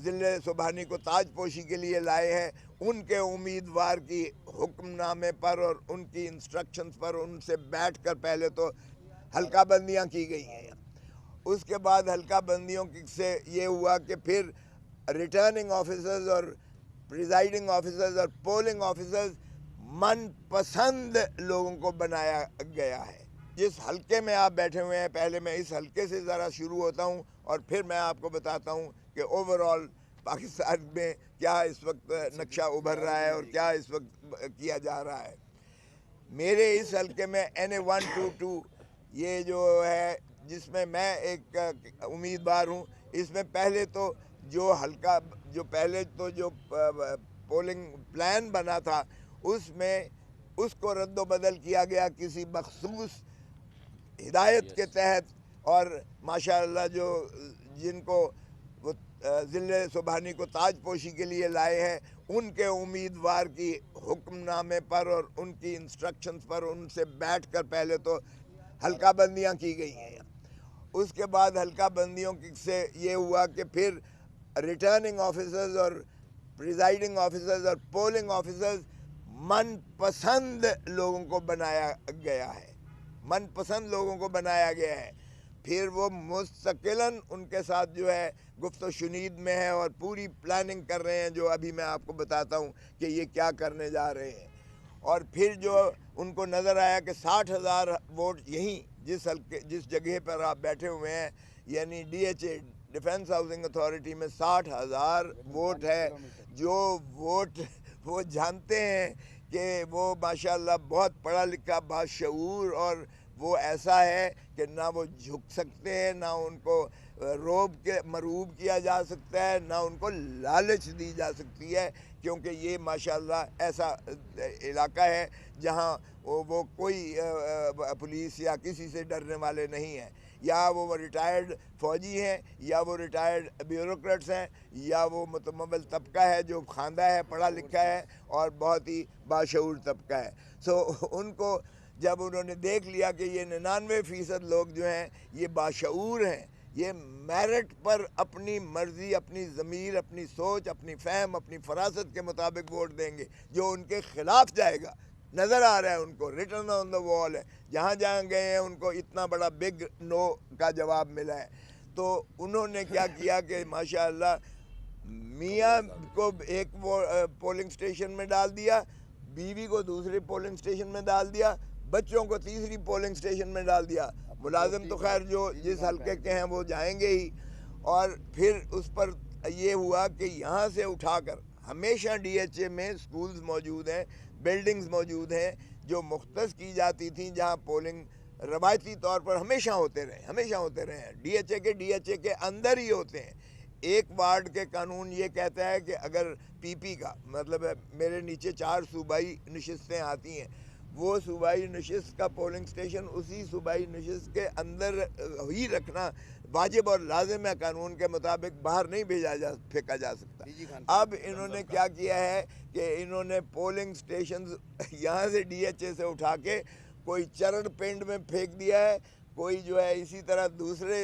ضلع سبحانی کو تاج پوشی کے لیے لائے ہیں، ان کے امیدوار کی حکم نامے پر اور ان کی انسٹرکشنز پر ان سے بیٹھ کر پہلے تو حلقہ بندیاں کی گئی ہیں۔ اس کے بعد حلقہ بندیوں سے یہ ہوا کہ پھر ریٹرننگ آفیسرز اور پریزائڈنگ آفیسرز اور پولنگ آفیسرز من پسند لوگوں کو بنایا گیا ہے۔ جس حلقے میں آپ بیٹھے ہوئے ہیں، پہلے میں اس حلقے سے ذرا شروع ہوتا ہوں اور پھر میں آپ کو بتاتا ہوں کہ اوورآل پاکستان میں کیا اس وقت نقشہ ابھر رہا ہے اور کیا اس وقت کیا جا رہا ہے۔ میرے اس حلقے میں NA-122 یہ جو ہے، جس میں ایک امیدوار ہوں، اس میں پہلے تو جو حلقہ جو پولنگ پلان بنا تھا، اس کو رد و بدل کیا گیا کسی مخصوص ہدایت کے تحت، اور ماشاءاللہ جن کو وہ ضلع سبحانی کو تاج پوشی کے لیے لائے ہیں، ان کے امیدوار کی حکم نامے پر اور ان کی انسٹرکشنز پر ان سے بیٹھ کر پہلے تو حلقہ بندیاں کی گئی ہیں۔ اس کے بعد حلقہ بندیوں سے یہ ہوا کہ پھر ریٹرننگ آفیسرز اور پریزائڈنگ آفیسرز اور پولنگ آفیسرز من پسند لوگوں کو بنایا گیا ہے، من پسند لوگوں کو بنایا گیا ہے۔ پھر وہ مستقلاً ان کے ساتھ جو ہے گفت و شنید میں ہے اور پوری پلاننگ کر رہے ہیں، جو ابھی میں آپ کو بتاتا ہوں کہ یہ کیا کرنے جا رہے ہیں۔ اور پھر جو ان کو نظر آیا کہ 60,000 ووٹ یہیں جس جگہ پر آپ بیٹھے ہوئے ہیں، یعنی DHA ڈیفنس ہاؤسنگ اتھارٹی میں 60,000 ووٹ ہے، جو ووٹ وہ جانتے ہیں کہ وہ ماشاءاللہ بہت پڑھا لکھا، باشعور، اور وہ ایسا ہے کہ نہ وہ جھک سکتے ہیں، نہ ان کو مرعوب کیا جا سکتا ہے، نہ ان کو لالچ دی جا سکتی ہے، کیونکہ یہ ماشاءاللہ ایسا علاقہ ہے جہاں وہ کوئی پولیس یا کسی سے ڈرنے والے نہیں ہیں، یا وہ ریٹائرڈ فوجی ہیں، یا وہ ریٹائرڈ بیوروکریٹس ہیں، یا وہ متمول طبقہ ہے جو خواندہ ہے، پڑھا لکھا ہے اور بہت ہی باشعور طبقہ ہے۔ ان کو جب انہوں نے دیکھ لیا کہ یہ 99% لوگ جو ہیں یہ باشعور ہیں، یہ میرٹ پر اپنی مرضی، اپنی ضمیر، اپنی سوچ، اپنی فہم، اپنی فراست کے مطابق ووٹ دیں گے، جو ان کے خلاف جائے گا نظر آ رہا ہے، ان کو ریٹن آن دا وال ہے، جہاں جہاں گئے ہیں ان کو اتنا بڑا بگ نو کا جواب ملا ہے۔ تو انہوں نے کیا کیا کہ ماشاءاللہ میاں کو ایک پولنگ سٹیشن میں ڈال دیا، بیوی کو دوسری پولنگ سٹیشن میں ڈال دیا، بچوں کو تیسری پولنگ سٹیشن میں ڈال دیا۔ ملازم تو خیر جو جس حلقے کے ہیں وہ جائیں گے ہی۔ اور پھر اس پر یہ ہوا کہ یہاں سے اٹھا کر ہمیشہ DHA میں سکولز موجود ہیں، بلڈنگز موجود ہیں جو مختص کی جاتی تھیں، جہاں پولنگ روایتی طور پر ہمیشہ ہوتے رہے ہیں، DHA کے اندر ہی ہوتے ہیں۔ ایک وارڈ کے قانون یہ کہتا ہے کہ اگر PP کا مطلب ہے میرے نیچے 4 صوبائی نشستیں آتی ہیں، وہ صوبائی نشست کا پولنگ سٹیشن اسی صوبائی نشست کے اندر ہی رکھنا واجب اور لازم ہے، قانون کے مطابق باہر نہیں پھینکا جا سکتا۔ اب انہوں نے کیا کیا ہے کہ انہوں نے پولنگ سٹیشنز یہاں سے DHA سے اٹھا کے کوئی چرڑ پنڈ میں پھینک دیا ہے، کوئی جو ہے اسی طرح دوسرے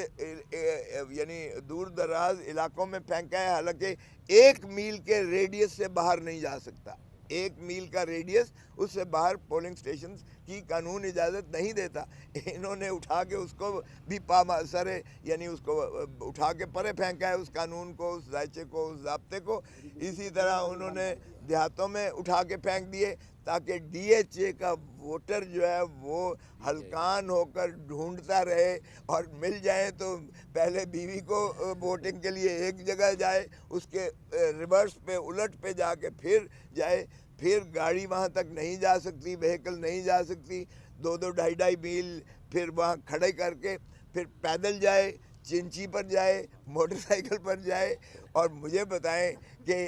یعنی دور دراز علاقوں میں پھینکا ہے، حالانکہ 1 میل کے ریڈیس سے باہر نہیں جا سکتا۔ 1 میل کا ریڈیس، اس سے باہر پولنگ سٹیشنز کی قانون اجازت نہیں دیتا۔ انہوں نے اٹھا کے اس کو بھی یعنی اس کو اٹھا کے پرے پھینکا ہے، اس قانون کو، اس ذائچے کو، اس ضابطے کو۔ اسی طرح انہوں نے دیہاتوں میں اٹھا کے پھینک دیے تاکہ DHA کا ووٹر جو ہے وہ ہلکان ہو کر ڈھونڈتا رہے، اور مل جائیں تو پہلے بیوی کو ووٹنگ کے لیے ایک جگہ جائے، اس کے ریورس پہ الٹ پہ جا کے پھر جائے، پھر گاڑی وہاں تک نہیں جا سکتی، وہیکل نہیں جا سکتی، 2-2 ڈھائی میل پھر وہاں کھڑے کر کے پھر پیدل جائے، چنچی پر جائے، موٹر سائیکل پر جائے۔ اور مجھے بتائیں کہ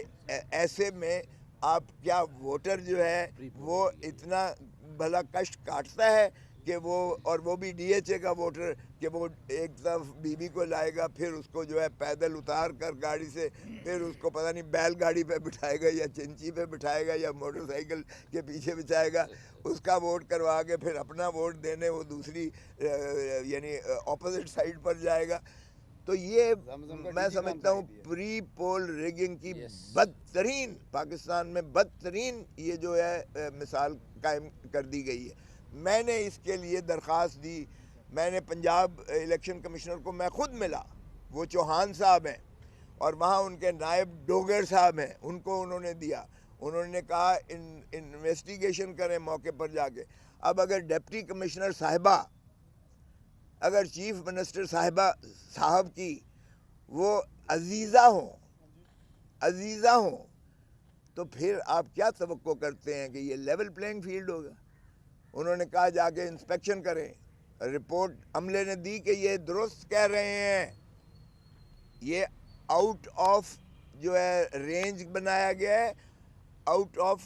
ایسے میں آپ کیا ووٹر جو ہے وہ اتنا بھلا کشٹ کاٹتا ہے کہ وہ بھی DHA کا ووٹر، کہ وہ ایک طرف بیوی کو لائے گا، پھر اس کو جو ہے پیدل اتار کر گاڑی سے، پھر اس کو پتہ نہیں بیل گاڑی پہ بٹھائے گا یا چنچی پہ بٹھائے گا یا موٹر سائیکل کے پیچھے بچھائے گا، اس کا ووٹ کروا کے پھر اپنا ووٹ دینے وہ دوسری یعنی اپوزٹ سائیڈ پر جائے گا۔ تو یہ میں سمجھتا ہوں پری پول ریگنگ کی بدترین، پاکستان میں بدترین یہ جو ہے مثال قائم کر دی گئی ہے. میں نے اس کے لیے درخواست دی، میں نے پنجاب الیکشن کمشنر کو میں خود ملا، وہ چوہان صاحب ہیں، اور وہاں ان کے نائب ڈوگر صاحب ہیں، ان کو انہوں نے دیا. انہوں نے کہا انویسٹیگیشن کریں موقع پر جا کے. اب اگر ڈپٹی کمشنر صاحبہ، اگر چیف منسٹر صاحب کی وہ عزیزہ ہوں تو پھر آپ کیا توقع کرتے ہیں کہ یہ لیول پلینگ فیلڈ ہوگا؟ انہوں نے کہا جا کے انسپیکشن کریں. رپورٹ عملے نے دی کہ یہ درست کہہ رہے ہیں، یہ آؤٹ آف جو ہے رینج بنایا گیا ہے، آؤٹ آف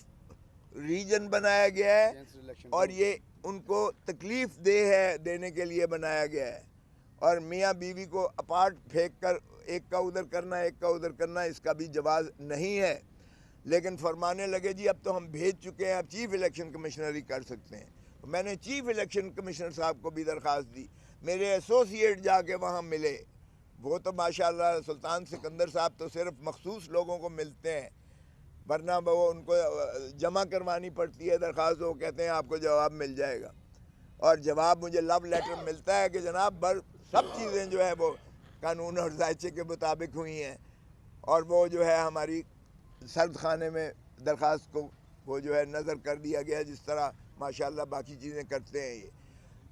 ریجن بنایا گیا ہے، اور یہ ان کو تکلیف دینے کے لیے بنایا گیا ہے. اور میاں بیوی کو اپارٹ پھینک کر ایک کا ادھر کرنا ایک کا ادھر کرنا، اس کا بھی جواز نہیں ہے. لیکن فرمانے لگے جی اب تو ہم بھیج چکے ہیں، اب چیف الیکشن کمشنر ہی کر سکتے ہیں. میں نے چیف الیکشن کمشنر صاحب کو بھی درخواست دی، میرے ایسوسیٹ جا کے وہاں ملے. وہ تو ماشاءاللہ سلطان سکندر صاحب تو صرف مخصوص لوگوں کو ملتے ہیں، ورنہ وہ ان کو جمع کروانی پڑتی ہے درخواست. وہ کہتے ہیں آپ کو جواب مل جائے گا، اور جواب مجھے لو لیٹر ملتا ہے کہ جناب سب چیزیں جو ہے وہ قانون اور ضابطے کے مطابق ہوئی ہیں، اور وہ جو ہے ہماری سرد خانے میں درخواست کو وہ جو ہے نظر کر دیا گیا، جس طرح ماشاءاللہ باقی چیزیں کرتے ہیں. یہ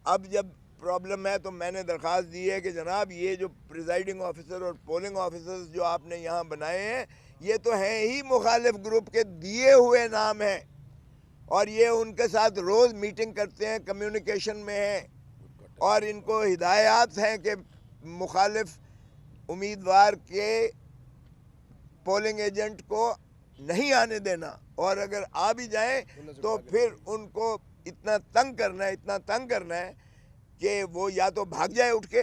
اب جب پرابلم ہے تو میں نے درخواست دی ہے کہ جناب یہ جو پریزائڈنگ آفیسر اور پولنگ آفیسرز جو آپ نے یہاں بنائے ہیں، یہ تو ہیں ہی مخالف گروپ کے دیے ہوئے نام ہیں، اور یہ ان کے ساتھ روز میٹنگ کرتے ہیں، کمیونیکیشن میں ہیں، اور ان کو ہدایات ہیں کہ مخالف امیدوار کے پولنگ ایجنٹ کو نہیں آنے دینا، اور اگر آ بھی جائیں تو پھر ان کو اتنا تنگ کرنا ہے کہ وہ یا تو بھاگ جائے اٹھ کے،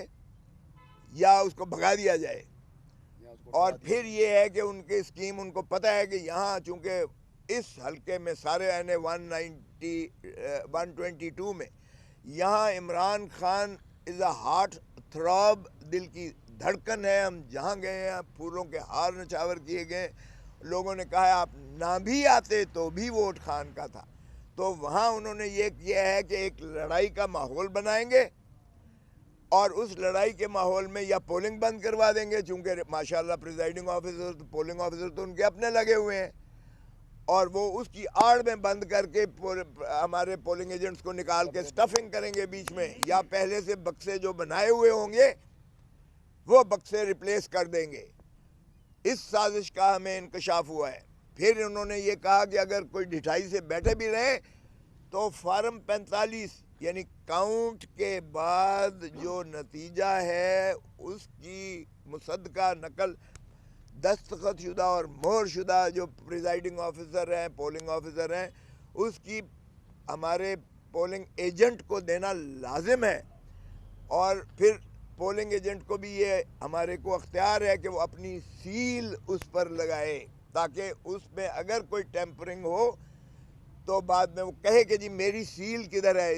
یا اس کو بھگا دیا جائے. اور پھر یہ ہے کہ ان کی اسکیم، ان کو پتہ ہے کہ یہاں چونکہ اس حلقے میں سارے این 122 میں یہاں عمران خان از اے ہارٹ تھراب، دل کی دھڑکن ہے. ہم جہاں گئے ہیں پھولوں کے ہار نچھاور کیے گئے، لوگوں نے کہا ہے آپ نہ بھی آتے تو بھی ووٹ خان کا تھا. تو وہاں انہوں نے یہ کیا ہے کہ ایک لڑائی کا ماحول بنائیں گے، اور اس لڑائی کے ماحول میں یا پولنگ بند کروا دیں گے، چونکہ ماشاءاللہ پریزائڈنگ آفیسر پولنگ آفیسر تو ان کے اپنے لگے ہوئے ہیں، اور وہ اس کی آڑ میں بند کر کے ہمارے پولنگ ایجنٹس کو نکال کے سٹفنگ کریں گے بیچ میں، یا پہلے سے بکسے جو بنائے ہوئے ہوں گے وہ بکسے ریپلیس کر دیں گے. اس سازش کا ہمیں انکشاف ہوا ہے. پھر انہوں نے یہ کہا کہ اگر کوئی ڈھٹائی سے بیٹھے بھی رہے تو فارم 45 یعنی کاؤنٹ کے بعد جو نتیجہ ہے اس کی مصدقہ نقل دستخط شدہ اور مہر شدہ جو پریزائڈنگ آفیسر ہیں، پولنگ آفیسر ہیں، اس کی ہمارے پولنگ ایجنٹ کو دینا لازم ہے. اور پھر پولنگ ایجنٹ کو بھی یہ ہمارے کو اختیار ہے کہ وہ اپنی سیل اس پر لگائے، تاکہ اس میں اگر کوئی ٹیمپرنگ ہو تو بعد میں وہ کہے کہ جی میری سیل کدھر ہے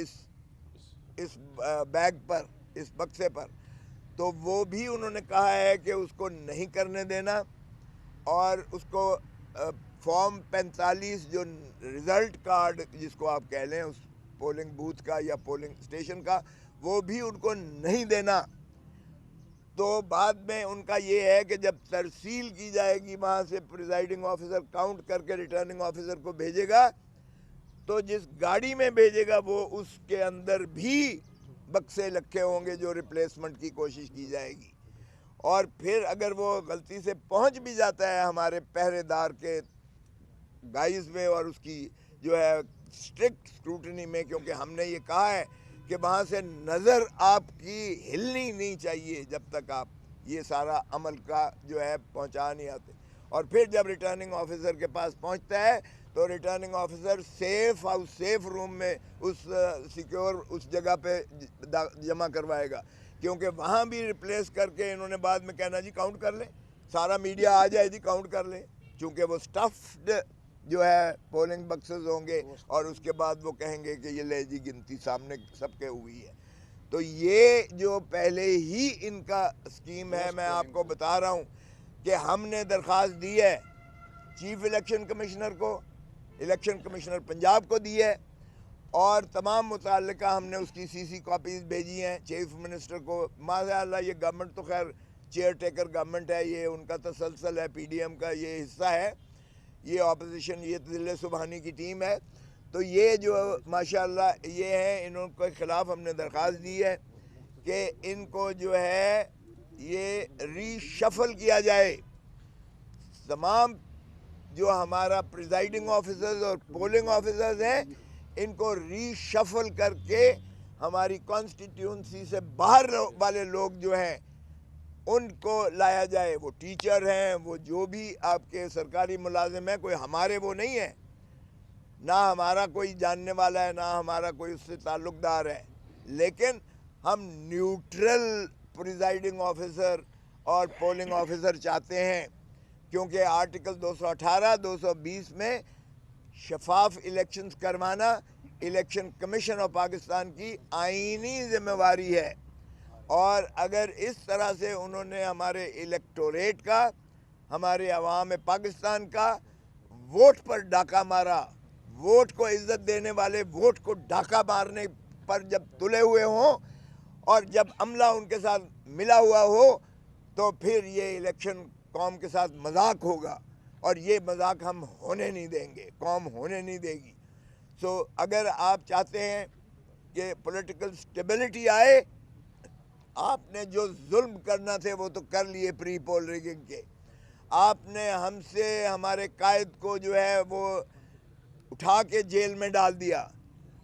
اس بیگ پر، اس بکسے پر. تو وہ بھی انہوں نے کہا ہے کہ اس کو نہیں کرنے دینا، اور اس کو فارم 45 جو ریزلٹ کارڈ جس کو آپ کہہ لیں اس پولنگ بوتھ کا یا پولنگ اسٹیشن کا، وہ بھی ان کو نہیں دینا. تو بعد میں ان کا یہ ہے کہ جب ترسیل کی جائے گی وہاں سے پریزائڈنگ آفیسر کاؤنٹ کر کے ریٹرننگ آفیسر کو بھیجے گا، تو جس گاڑی میں بھیجے گا وہ اس کے اندر بھی بکسے رکھے ہوں گے جو ریپلیسمنٹ کی کوشش کی جائے گی. اور پھر اگر وہ غلطی سے پہنچ بھی جاتا ہے ہمارے پہرے دار کے گائز میں اور اس کی جو ہے اسٹرکٹ اسکروٹنی میں، کیونکہ ہم نے یہ کہا ہے کہ وہاں سے نظر آپ کی ہلنی نہیں چاہیے جب تک آپ یہ سارا عمل کا جو ہے پہنچا نہیں آتے. اور پھر جب ریٹرننگ آفیسر کے پاس پہنچتا ہے تو ریٹرننگ آفیسر سیف روم میں اس سیکیور اس جگہ پہ جمع کروائے گا، کیونکہ وہاں بھی ریپلیس کر کے انہوں نے بعد میں کہنا جی کاؤنٹ کر لیں، سارا میڈیا آ جائے جی کاؤنٹ کر لیں، چونکہ وہ سٹفڈ جو ہے پولنگ بکسز ہوں گے، اور اس کے بعد وہ کہیں گے کہ یہ لے جی گنتی سامنے سب کے ہوئی ہے. تو یہ جو پہلے ہی ان کا اسکیم ہے، میں آپ کو بتا رہا ہوں کہ ہم نے درخواست دی ہے چیف الیکشن کمشنر کو، الیکشن کمشنر پنجاب کو دی ہے، اور تمام متعلقہ ہم نے اس کی سی کاپیز بھیجی ہیں چیف منسٹر کو۔ ماشاء اللہ یہ گورنمنٹ تو خیر چیئر ٹیکر گورنمنٹ ہے، یہ ان کا تسلسل ہے، پی ڈی ایم کا یہ حصہ ہے، یہ اپوزیشن، یہ ضلع سبحانی کی ٹیم ہے۔ تو یہ جو ماشاءاللہ یہ ہے، انہوں کے خلاف ہم نے درخواست دی ہے کہ ان کو جو ہے یہ ری شفل کیا جائے، تمام جو ہمارا پریزائڈنگ آفیسرز اور پولنگ آفیسرز ہیں ان کو ری شفل کر کے ہماری کانسٹیٹیونسی سے باہر والے لوگ جو ہیں ان کو لایا جائے۔ وہ ٹیچر ہیں، وہ جو بھی آپ کے سرکاری ملازم ہیں، کوئی ہمارے وہ نہیں ہے، نہ ہمارا کوئی جاننے والا ہے، نہ ہمارا کوئی اس سے تعلق دار ہے، لیکن ہم نیوٹرل پریزائڈنگ آفیسر اور پولنگ آفیسر چاہتے ہیں، کیونکہ آرٹیکل 218 220 میں شفاف الیکشنز کروانا الیکشن کمیشن آف پاکستان کی آئینی ذمہ داری ہے۔ اور اگر اس طرح سے انہوں نے ہمارے الیکٹوریٹ کا، ہمارے عوام پاکستان کا ووٹ پر ڈاکہ مارا، ووٹ کو عزت دینے والے ووٹ کو ڈاکہ مارنے پر جب تلے ہوئے ہوں اور جب عملہ ان کے ساتھ ملا ہوا ہو، تو پھر یہ الیکشن قوم کے ساتھ مذاق ہوگا، اور یہ مذاق ہم ہونے نہیں دیں گے، قوم ہونے نہیں دے گی۔ سو اگر آپ چاہتے ہیں کہ پولیٹیکل سٹیبلٹی آئے، آپ نے جو ظلم کرنا تھے وہ تو کر لیے پری پول ریگنگ کے، آپ نے ہم سے ہمارے قائد کو جو ہے وہ اٹھا کے جیل میں ڈال دیا،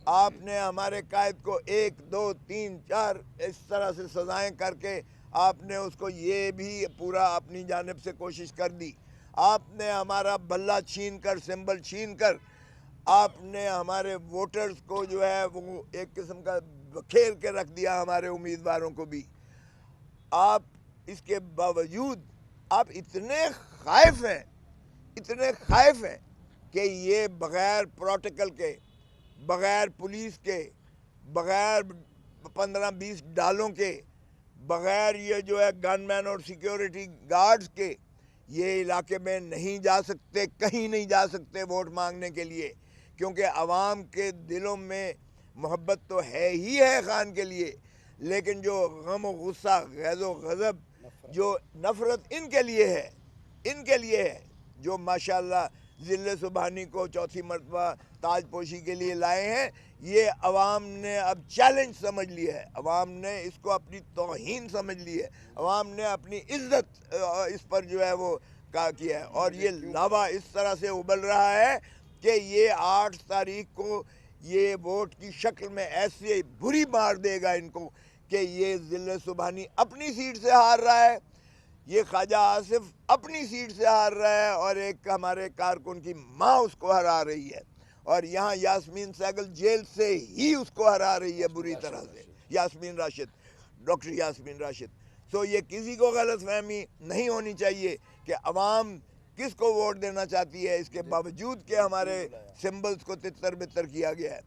آپ نے ہمارے قائد کو 1 2 3 4 اس طرح سے سزائیں کر کے آپ نے اس کو یہ بھی پورا اپنی جانب سے کوشش کر دی، آپ نے ہمارا بلہ چھین کر، سمبل چھین کر، آپ نے ہمارے ووٹرز کو جو ہے وہ ایک قسم کا بکھیر کے رکھ دیا، ہمارے امیدواروں کو بھی۔ آپ اس کے باوجود آپ اتنے خائف ہیں کہ یہ بغیر پروٹوکول کے، بغیر پولیس کے، بغیر 15-20 ڈالوں کے، بغیر یہ جو ہے گن مین اور سیکیورٹی گارڈز کے یہ علاقے میں نہیں جا سکتے، کہیں نہیں جا سکتے ووٹ مانگنے کے لیے، کیونکہ عوام کے دلوں میں محبت تو ہے ہی ہے خان کے لیے، لیکن جو غم و غصہ، غیظ و غضب، جو نفرت ان کے لیے ہے، جو ماشاءاللہ ضلع سبحانی کو چوتھی مرتبہ تاج پوشی کے لیے لائے ہیں، یہ عوام نے اب چیلنج سمجھ لیا ہے، عوام نے اس کو اپنی توہین سمجھ لی ہے، عوام نے اپنی عزت اس پر جو ہے وہ کیا ہے، اور یہ لاوا اس طرح سے ابل رہا ہے کہ یہ 8 تاریخ کو یہ ووٹ کی شکل میں ایسے بری مار دے گا ان کو کہ یہ ضلع سبحانی اپنی سیٹ سے ہار رہا ہے، یہ خواجہ آصف اپنی سیٹ سے ہار رہا ہے، اور ایک ہمارے کارکن کی ماں اس کو ہرا رہی ہے، اور یہاں یاسمین سہگل جیل سے ہی اس کو ہرا رہی ہے بری طرح سے، یاسمین راشد، ڈاکٹر یاسمین راشد۔ سو یہ کسی کو غلط فہمی نہیں ہونی چاہیے کہ عوام کس کو ووٹ دینا چاہتی ہے، اس کے باوجود کہ ہمارے سمبلز کو تتر بتر کیا گیا ہے۔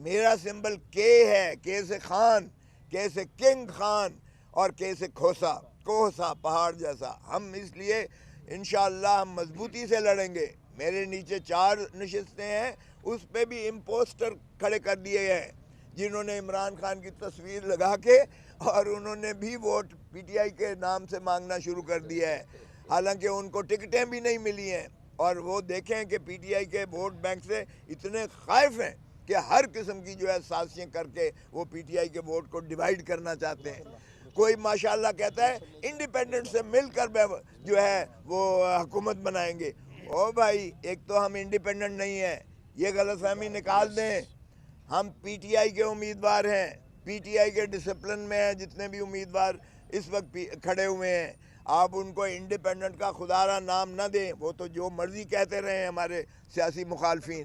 میرا سمبل کے ہے، کے سے خان، کے سے کنگ خان، اور کے سے کھوسا، کوہسا پہاڑ جیسا۔ ہم اس لیے انشاءاللہ ہم مضبوطی سے لڑیں گے۔ میرے نیچے 4 نشستیں ہیں، اس پہ بھی امپوسٹر کھڑے کر دیے ہیں جنہوں نے عمران خان کی تصویر لگا کے، اور انہوں نے بھی ووٹ پی ٹی آئی کے نام سے مانگنا شروع کر دیا ہے، حالانکہ ان کو ٹکٹیں بھی نہیں ملی ہیں، اور وہ دیکھیں کہ پی ٹی آئی کے ووٹ بینک سے اتنے خائف ہیں کہ ہر قسم کی جو ہے سازشیں کر کے وہ پی ٹی آئی کے ووٹ کو ڈیوائیڈ کرنا چاہتے ہیں۔ کوئی ماشاءاللہ کہتا ہے انڈیپینڈنٹ سے مل کر جو ہے وہ حکومت بنائیں گے۔ او بھائی، ایک تو ہم انڈیپینڈنٹ نہیں ہیں، یہ غلط فہمی نکال دیں، ہم پی ٹی آئی کے امیدوار ہیں، پی ٹی آئی کے ڈسپلن میں ہیں جتنے بھی امیدوار اس وقت کھڑے ہوئے ہیں۔ آپ ان کو انڈیپینڈنٹ کا خدا را نام نہ دیں، وہ تو جو مرضی کہتے رہے ہیں ہمارے سیاسی مخالفین۔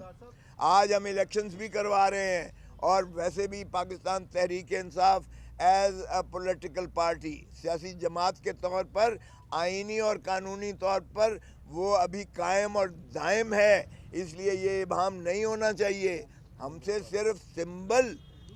آج ہم الیکشنز بھی کروا رہے ہیں، اور ویسے بھی Pakistan Tehreek Insaf as a political party, سیاسی جماعت کے طور پر، آئینی اور قانونی طور پر وہ ابھی قائم اور دائم ہے، اس لیے یہ ابہام نہیں ہونا چاہیے۔ ہم سے صرف